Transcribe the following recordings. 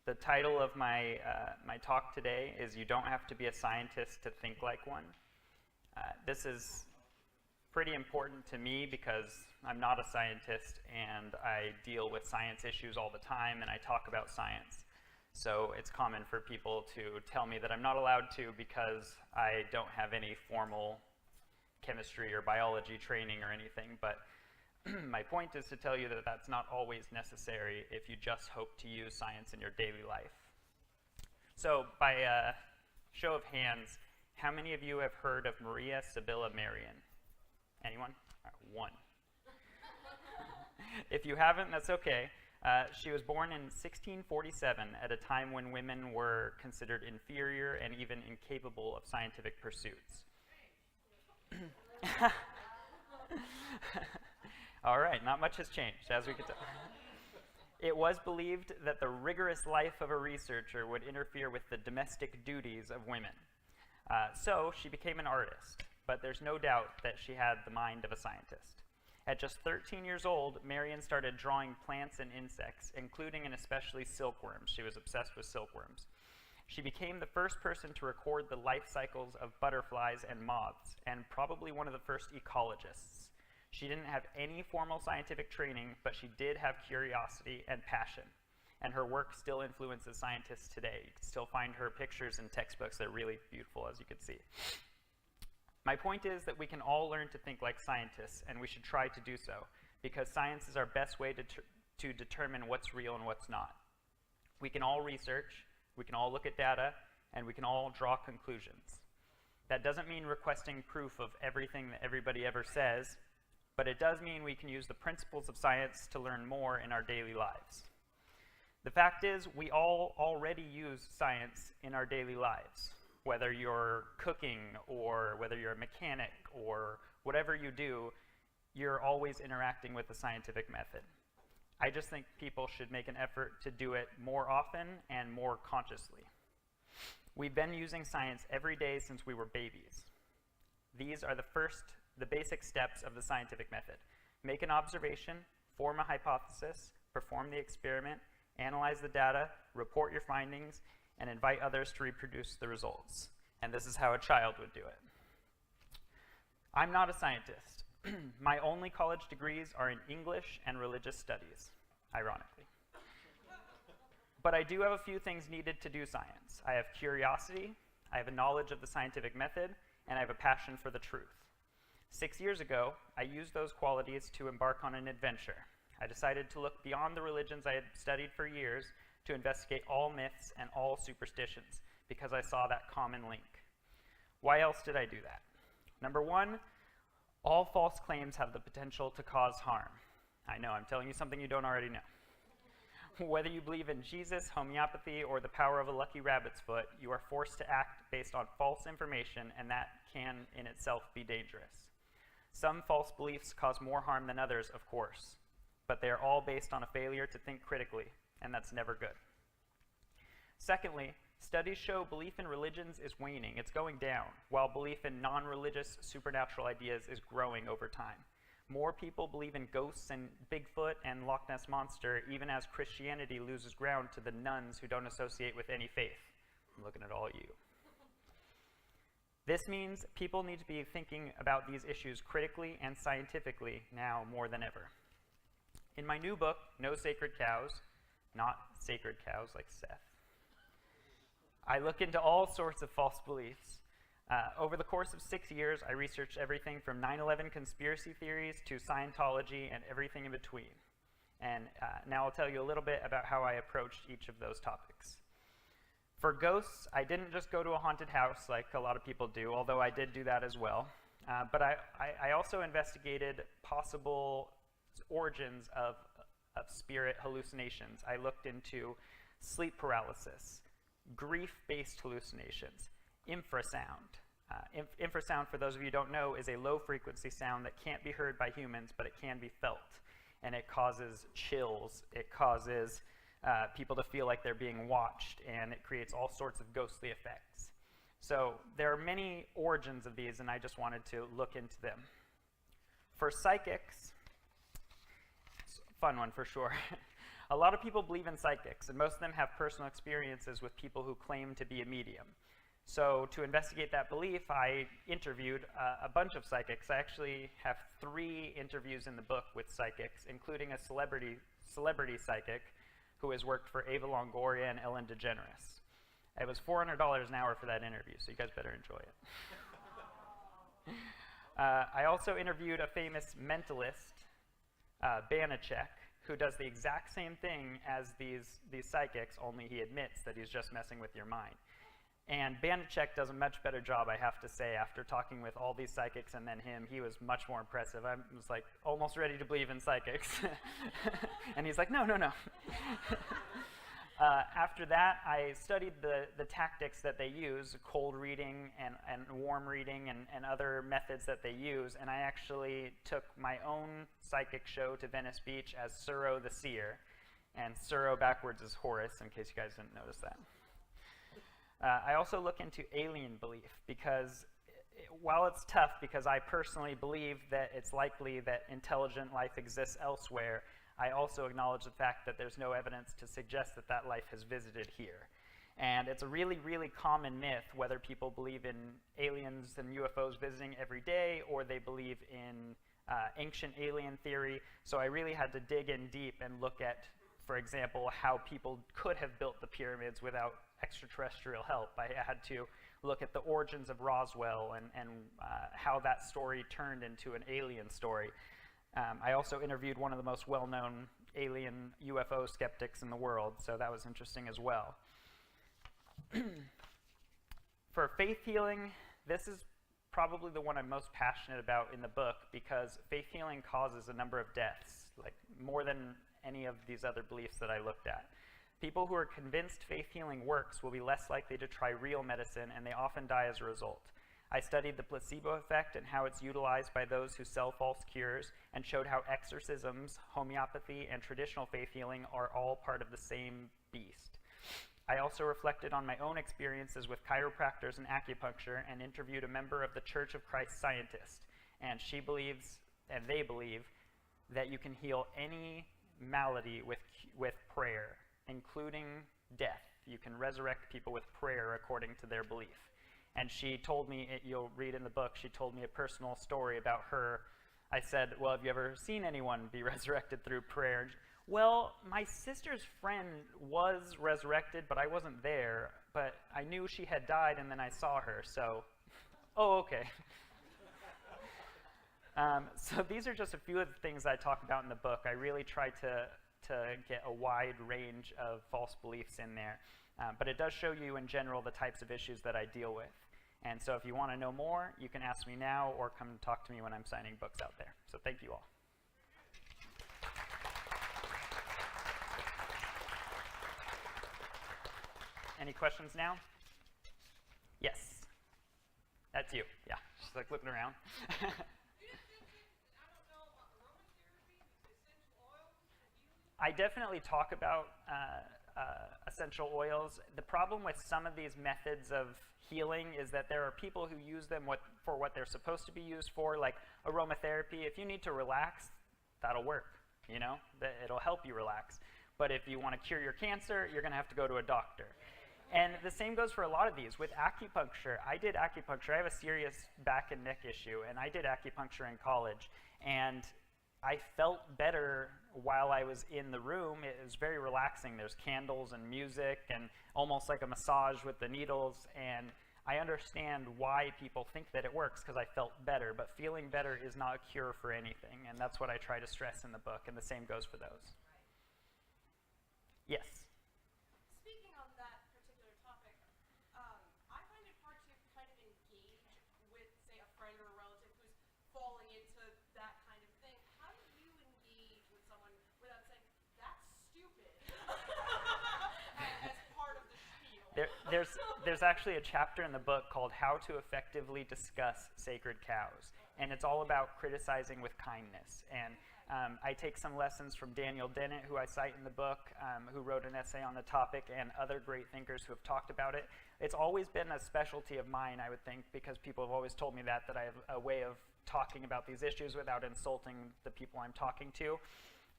The title of my, my talk today is "You Don't Have to Be a Scientist to Think Like One." This is pretty important to me because I'm not a scientist and I deal with science issues all the time and I talk about science. So it's common for people to tell me that I'm not allowed to because I don't have any formal chemistry or biology training or anything, but my point is to tell you that that's not always necessary if you just hope to use science in your daily life. So by show of hands, how many of you have heard of Maria Sibylla Merian? Anyone? One. If you haven't, that's okay. She was born in 1647 at a time when women were considered inferior and even incapable of scientific pursuits. All right, not much has changed, as we can tell. It was believed that the rigorous life of a researcher would interfere with the domestic duties of women. So she became an artist, but there's no doubt that she had the mind of a scientist. At just 13 years old, Marian started drawing plants and insects, including and especially silkworms. She was obsessed with silkworms. She became the first person to record the life cycles of butterflies and moths, and probably one of the first ecologists. She didn't have any formal scientific training, but she did have curiosity and passion, and her work still influences scientists today. You can still find her pictures in textbooks. They're really beautiful, as you can see. My point is that we can all learn to think like scientists, and we should try to do so, because science is our best way to determine what's real and what's not. We can all research, we can all look at data, and we can all draw conclusions. That doesn't mean requesting proof of everything that everybody ever says, but it does mean we can use the principles of science to learn more in our daily lives. The fact is, we all already use science in our daily lives. Whether you're cooking or whether you're a mechanic or whatever you do, you're always interacting with the scientific method. I just think people should make an effort to do it more often and more consciously. We've been using science every day since we were babies. These are the basic steps of the scientific method. Make an observation, form a hypothesis, perform the experiment, analyze the data, report your findings, and invite others to reproduce the results. And this is how a child would do it. I'm not a scientist. My only college degrees are in English and religious studies, ironically. But I do have a few things needed to do science. I have curiosity, I have a knowledge of the scientific method, and I have a passion for the truth. 6 years ago, I used those qualities to embark on an adventure. I decided to look beyond the religions I had studied for years to investigate all myths and all superstitions, because I saw that common link. Why else did I do that? Number one, all false claims have the potential to cause harm. I know, I'm telling you something you don't already know. Whether you believe in Jesus, homeopathy, or the power of a lucky rabbit's foot, you are forced to act based on false information, and that can in itself be dangerous. Some false beliefs cause more harm than others, of course, but they are all based on a failure to think critically, and that's never good. Secondly, studies show belief in religions is waning. It's going down, while belief in non-religious supernatural ideas is growing over time. More people believe in ghosts and Bigfoot and Loch Ness Monster, even as Christianity loses ground to the nuns who don't associate with any faith. I'm looking at all you. This means people need to be thinking about these issues critically and scientifically now more than ever. In my new book, No Sacred Cows, not sacred cows like Seth, I look into all sorts of false beliefs. Over the course of 6 years, I researched everything from 9/11 conspiracy theories to Scientology and everything in between. And now I'll tell you a little bit about how I approached each of those topics. For ghosts, I didn't just go to a haunted house like a lot of people do, although I did do that as well. But I also investigated possible origins of spirit hallucinations. I looked into sleep paralysis, grief-based hallucinations, infrasound. Infrasound, for those of you who don't know, is a low-frequency sound that can't be heard by humans, but it can be felt. And it causes chills. It causes people to feel like they're being watched, and it creates all sorts of ghostly effects. So there are many origins of these, and I just wanted to look into them. For psychics, it's a fun one for sure. A lot of people believe in psychics, and most of them have personal experiences with people who claim to be a medium. So to investigate that belief, I interviewed a bunch of psychics. I actually have 3 interviews in the book with psychics, including a celebrity psychic who has worked for Ava Longoria and Ellen DeGeneres. It was $400 an hour for that interview, so you guys better enjoy it. I also interviewed a famous mentalist, Banachek, who does the exact same thing as these psychics, only he admits that he's just messing with your mind. And Banachek does a much better job, I have to say. After talking with all these psychics and then him, he was much more impressive. I was like almost ready to believe in psychics. And he's like, no, no, no. After that, I studied the tactics that they use, cold reading and warm reading and other methods that they use. And I actually took my own psychic show to Venice Beach as Suro the Seer. And Suro backwards is Horus, in case you guys didn't notice that. I also look into alien belief because while it's tough because I personally believe that it's likely that intelligent life exists elsewhere, I also acknowledge the fact that there's no evidence to suggest that that life has visited here. And it's a really, really common myth whether people believe in aliens and UFOs visiting every day or they believe in ancient alien theory. So I really had to dig in deep and look at, for example, how people could have built the pyramids without extraterrestrial help. I had to look at the origins of Roswell and how that story turned into an alien story. I also interviewed one of the most well-known alien UFO skeptics in the world, so that was interesting as well. For faith healing, this is probably the one I'm most passionate about in the book because faith healing causes a number of deaths, like more than any of these other beliefs that I looked at. People who are convinced faith healing works will be less likely to try real medicine, and they often die as a result. I studied the placebo effect and how it's utilized by those who sell false cures, and showed how exorcisms, homeopathy, and traditional faith healing are all part of the same beast. I also reflected on my own experiences with chiropractors and acupuncture, and interviewed a member of the Church of Christ Scientist, and she believes, and they believe, that you can heal any malady with prayer, including death. You can resurrect people with prayer according to their belief. And she told me, you'll read in the book, she told me a personal story about her. I said, well, have you ever seen anyone be resurrected through prayer? Well, my sister's friend was resurrected, but I wasn't there. But I knew she had died, and then I saw her, so, oh, okay. So these are just a few of the things I talk about in the book. I really try to get a wide range of false beliefs in there. But it does show you in general the types of issues that I deal with. And so if you want to know more, you can ask me now or come talk to me when I'm signing books out there. So thank you all. Any questions now? Yes. That's you. Yeah. Just like looking around. I definitely talk about essential oils. The problem with some of these methods of healing is that there are people who use them for what they're supposed to be used for, like aromatherapy. If you need to relax, that'll work, you know? It'll help you relax. But if you want to cure your cancer, you're going to have to go to a doctor. And the same goes for a lot of these. With acupuncture, I did acupuncture. I have a serious back and neck issue, and I did acupuncture in college. And I felt better while I was in the room. It was very relaxing. There's candles and music and almost like a massage with the needles. And I understand why people think that it works because I felt better. But feeling better is not a cure for anything. And that's what I try to stress in the book. And the same goes for those. Yes? Speaking on that particular topic, I find it hard to kind of engage with, say, a friend or a relative who's falling into that kind of thing. How do you engage with someone without saying, that's stupid, as part of the spiel? There's actually a chapter in the book called How to Effectively Discuss Sacred Cows. And it's all about criticizing with kindness. And I take some lessons from Daniel Dennett, who I cite in the book, who wrote an essay on the topic, and other great thinkers who have talked about it. It's always been a specialty of mine, I would think, because people have always told me that I have a way of talking about these issues without insulting the people I'm talking to.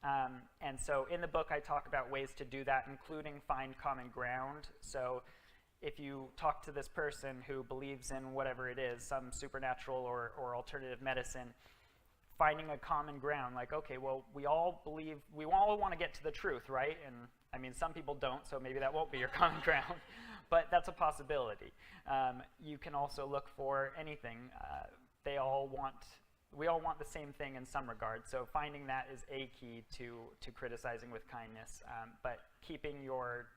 And so in the book, I talk about ways to do that, including find common ground. So if you talk to this person who believes in whatever it is, some supernatural or alternative medicine, finding a common ground, like, okay, well, we all want to get to the truth, right? And I mean, some people don't, so maybe that won't be your common ground, but that's a possibility. You can also look for anything. We all want the same thing in some regard, so finding that is a key to criticizing with kindness, but keeping your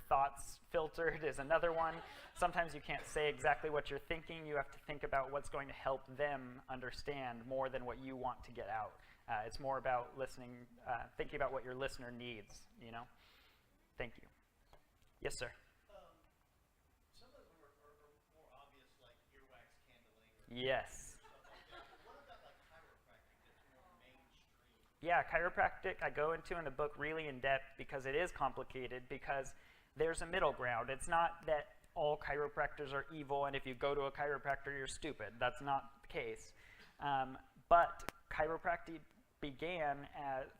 thoughts filtered is another one. Sometimes you can't say exactly what you're thinking. You have to think about what's going to help them understand more than what you want to get out. It's more about listening, thinking about what your listener needs, you know? Thank you. Yes, sir? Some of them are more obvious, like earwax candling. Yes. Stuff like that. But what about like chiropractic that's more mainstream? Yeah, chiropractic I go into in the book really in depth because it is complicated, because there's a middle ground. It's not that all chiropractors are evil and if you go to a chiropractor you're stupid. That's not the case. But chiropractic began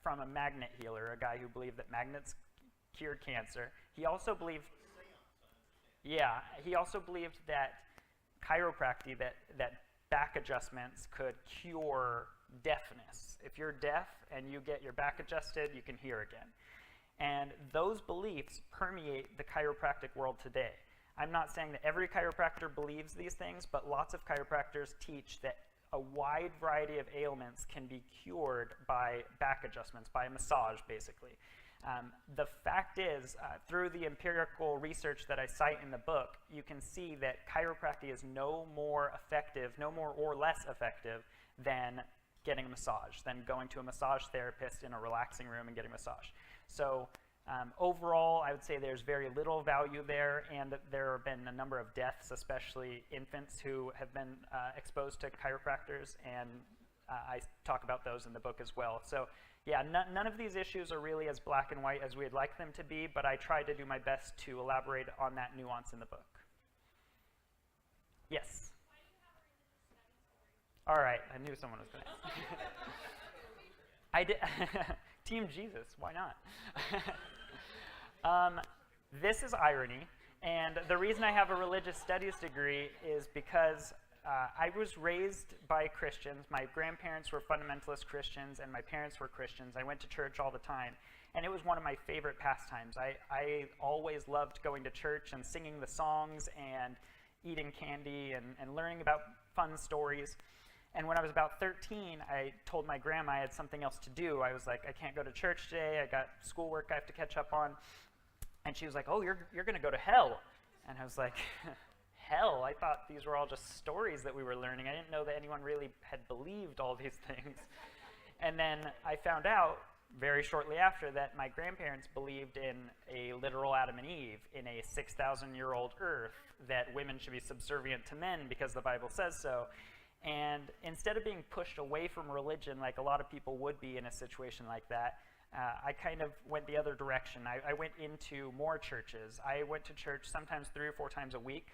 from a magnet healer, a guy who believed that magnets cured cancer. He also believed, he also believed that chiropractic, that back adjustments could cure deafness. If you're deaf and you get your back adjusted, you can hear again. And those beliefs permeate the chiropractic world today. I'm not saying that every chiropractor believes these things, but lots of chiropractors teach that a wide variety of ailments can be cured by back adjustments, by massage, basically. The fact is, through the empirical research that I cite in the book, you can see that chiropractic is no more effective, no more or less effective than getting a massage, than going to a massage therapist in a relaxing room and getting a massage. So overall, I would say there's very little value there, and there have been a number of deaths, especially infants who have been exposed to chiropractors, and I talk about those in the book as well. So yeah, none of these issues are really as black and white as we'd like them to be, but I try to do my best to elaborate on that nuance in the book. Yes? All right, I knew someone was going to ask. I did. Team Jesus, why not? This is irony, and the reason I have a religious studies degree is because I was raised by Christians. My grandparents were fundamentalist Christians, and my parents were Christians. I went to church all the time, and it was one of my favorite pastimes. I always loved going to church and singing the songs and eating candy and learning about fun stories. And when I was about 13, I told my grandma I had something else to do. I was like, I can't go to church today. I got schoolwork I have to catch up on. And she was like, oh, you're going to go to hell. And I was like, hell? I thought these were all just stories that we were learning. I didn't know that anyone really had believed all these things. And then I found out very shortly after that my grandparents believed in a literal Adam and Eve, in a 6,000-year-old earth, that women should be subservient to men because the Bible says so. And instead of being pushed away from religion like a lot of people would be in a situation like that, I kind of went the other direction. I went into more churches. I went to church sometimes 3 or 4 times a week,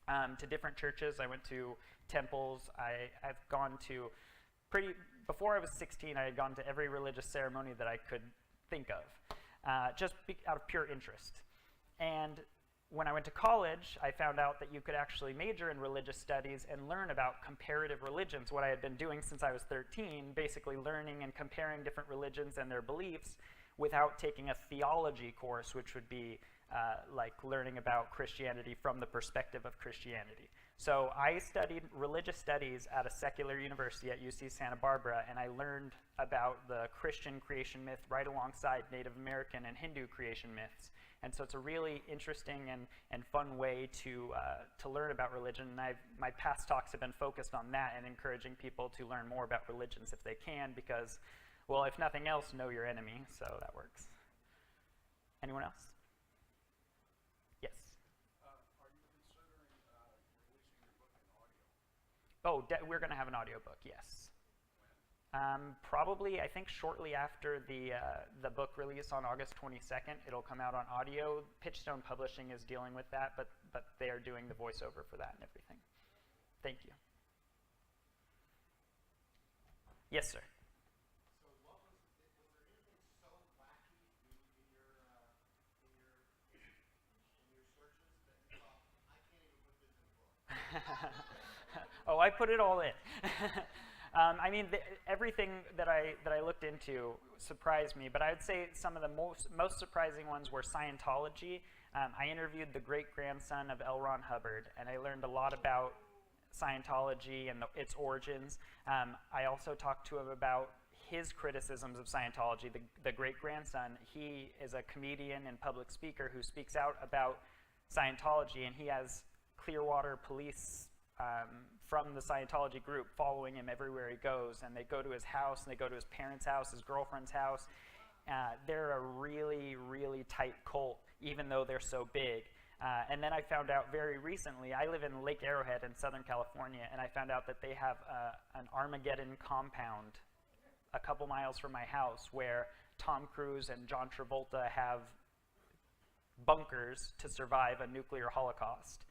to different churches. I went to temples. I've gone to before I was 16, I had gone to every religious ceremony that I could think of, just out of pure interest. And when I went to college, I found out that you could actually major in religious studies and learn about comparative religions, what I had been doing since I was 13, basically learning and comparing different religions and their beliefs without taking a theology course, which would be like learning about Christianity from the perspective of Christianity. So I studied religious studies at a secular university at UC Santa Barbara, and I learned about the Christian creation myth right alongside Native American and Hindu creation myths. And so it's a really interesting and fun way to learn about religion. And my past talks have been focused on that and encouraging people to learn more about religions if they can, because, well, if nothing else, know your enemy, so that works. Anyone else? Yes? Are you considering releasing your book in audio? Oh, we're going to have an audiobook, yes. Probably, I think shortly after the book release on August 22nd, it'll come out on audio. Pitchstone Publishing is dealing with that, but they are doing the voiceover for that and everything. Thank you. Yes, sir. So what was the I put it all in. I mean, everything that I looked into surprised me, but I would say some of the most surprising ones were Scientology. I interviewed the great-grandson of L. Ron Hubbard, and I learned a lot about Scientology and its origins. I also talked to him about his criticisms of Scientology. The great-grandson, he is a comedian and public speaker who speaks out about Scientology, and he has Clearwater police from the Scientology group following him everywhere he goes, and they go to his house, and they go to his parents' house, his girlfriend's house. They're a really, really tight cult, even though they're so big. And then I found out very recently, I live in Lake Arrowhead in Southern California, and I found out that they have an Armageddon compound a couple miles from my house where Tom Cruise and John Travolta have bunkers to survive a nuclear holocaust.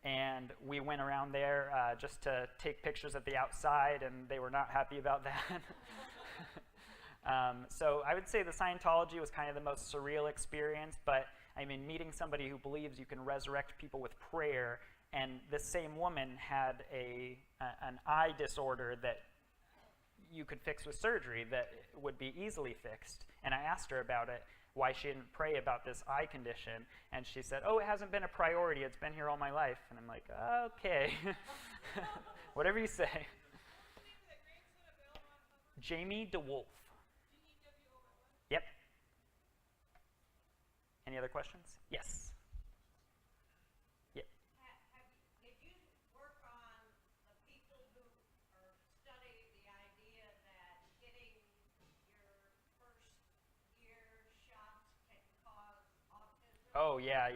And we went around there just to take pictures of the outside, and they were not happy about that. So I would say the Scientology was kind of the most surreal experience, but I mean, meeting somebody who believes you can resurrect people with prayer, and this same woman had an eye disorder that you could fix with surgery that would be easily fixed. And I asked her about it, why she didn't pray about this eye condition, and she said, oh, it hasn't been a priority, it's been here all my life. And I'm like, okay, whatever you say. Jamie DeWolf. Yep. Any other questions? Yes. Yeah. Did you work on the people who study the idea that getting your first year shots can cause autism? Oh, yeah.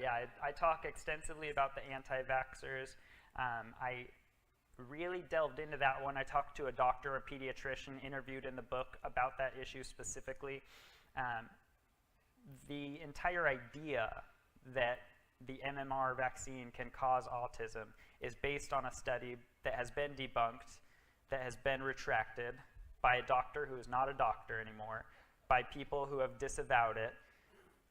I talk extensively about the anti-vaxxers. I really delved into that one. I talked to a doctor, a pediatrician, interviewed in the book about that issue specifically. The entire idea that the MMR vaccine can cause autism is based on a study that has been debunked, that has been retracted by a doctor who is not a doctor anymore, by people who have disavowed it,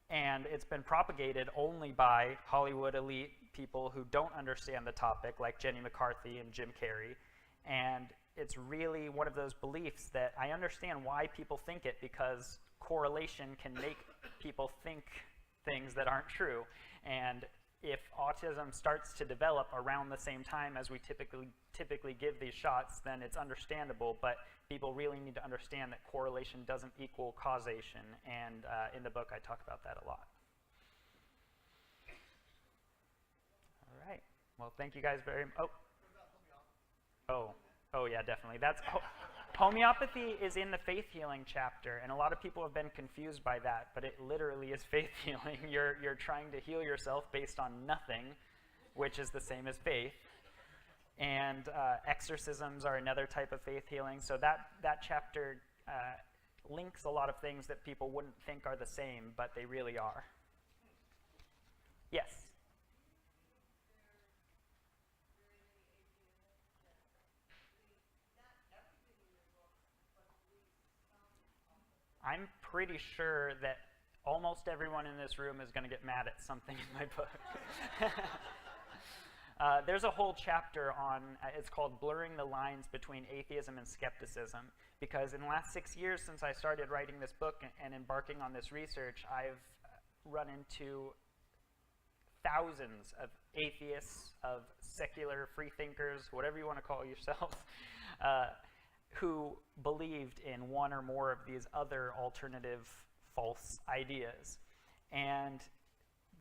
and it's been propagated only by Hollywood elite people who don't understand the topic, like Jenny McCarthy and Jim Carrey. And it's really one of those beliefs that I understand why people think it, because correlation can make people think things that aren't true. And if autism starts to develop around the same time as we typically give these shots, then it's understandable, but people really need to understand that correlation doesn't equal causation, and in the book I talk about that a lot. All right, well, thank you guys very much. Oh yeah, definitely. Homeopathy is in the faith healing chapter, and a lot of people have been confused by that, but it literally is faith healing. You're trying to heal yourself based on nothing, which is the same as faith. And exorcisms are another type of faith healing. So that chapter links a lot of things that people wouldn't think are the same, but they really are. Yes? I'm pretty sure that almost everyone in this room is going to get mad at something in my book. There's a whole chapter on, it's called Blurring the Lines Between Atheism and Skepticism, because in the last 6 years since I started writing this book and embarking on this research, I've run into thousands of atheists, of secular freethinkers, whatever you want to call yourself, who believed in one or more of these other alternative false ideas. And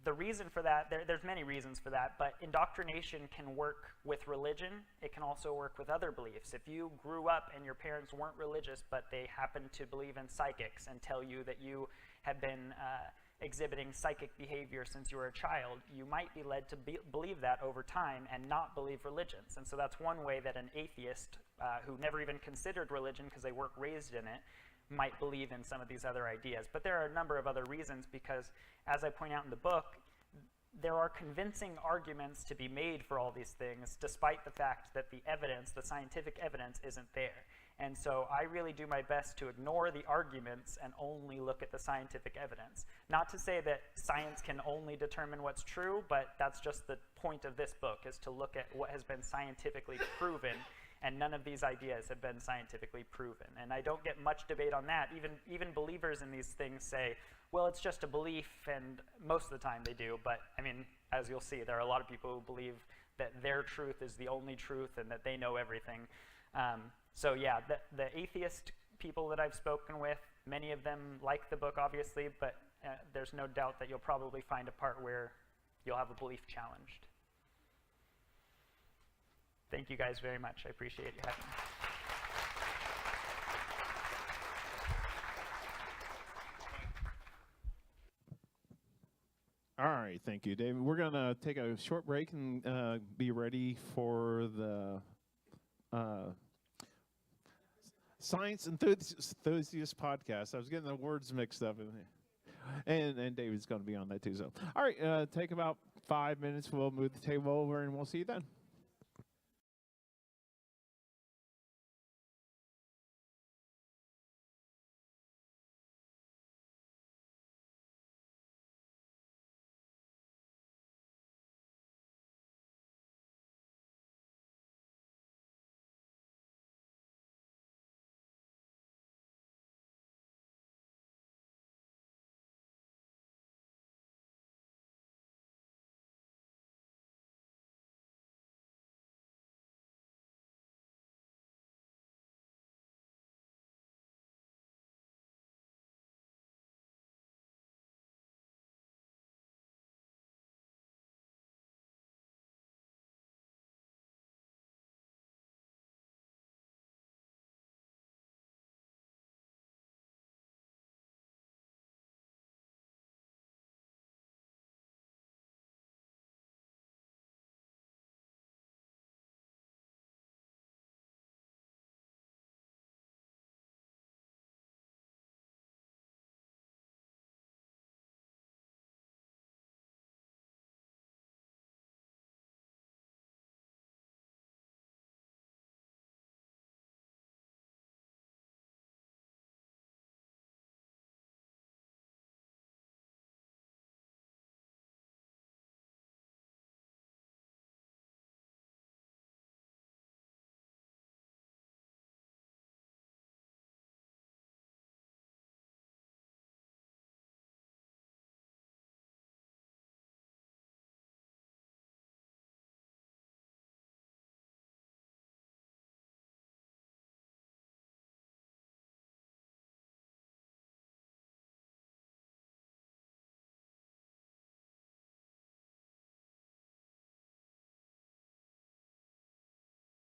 the reason for that, there's many reasons for that, but indoctrination can work with religion. It can also work with other beliefs. If you grew up and your parents weren't religious, but they happen to believe in psychics and tell you that you have been exhibiting psychic behavior since you were a child, you might be led to believe that over time and not believe religions. And so that's one way that an atheist who never even considered religion because they weren't raised in it might believe in some of these other ideas. But there are a number of other reasons, because as I point out in the book, there are convincing arguments to be made for all these things, despite the fact that the evidence, the scientific evidence, isn't there. And so I really do my best to ignore the arguments and only look at the scientific evidence. Not to say that science can only determine what's true, but that's just the point of this book, is to look at what has been scientifically proven, and none of these ideas have been scientifically proven. And I don't get much debate on that. Even believers in these things say, well, it's just a belief, and most of the time they do, but I mean, as you'll see, there are a lot of people who believe that their truth is the only truth and that they know everything. So yeah, the atheist people that I've spoken with, many of them like the book, obviously, but there's no doubt that you'll probably find a part where you'll have a belief challenged. Thank you guys very much. I appreciate you having me. All right, thank you, David. We're going to take a short break and be ready for the Science Enthusiast podcast. I was getting the words mixed up. And David's going to be on that too. So, all right, take about 5 minutes. We'll move the table over and we'll see you then.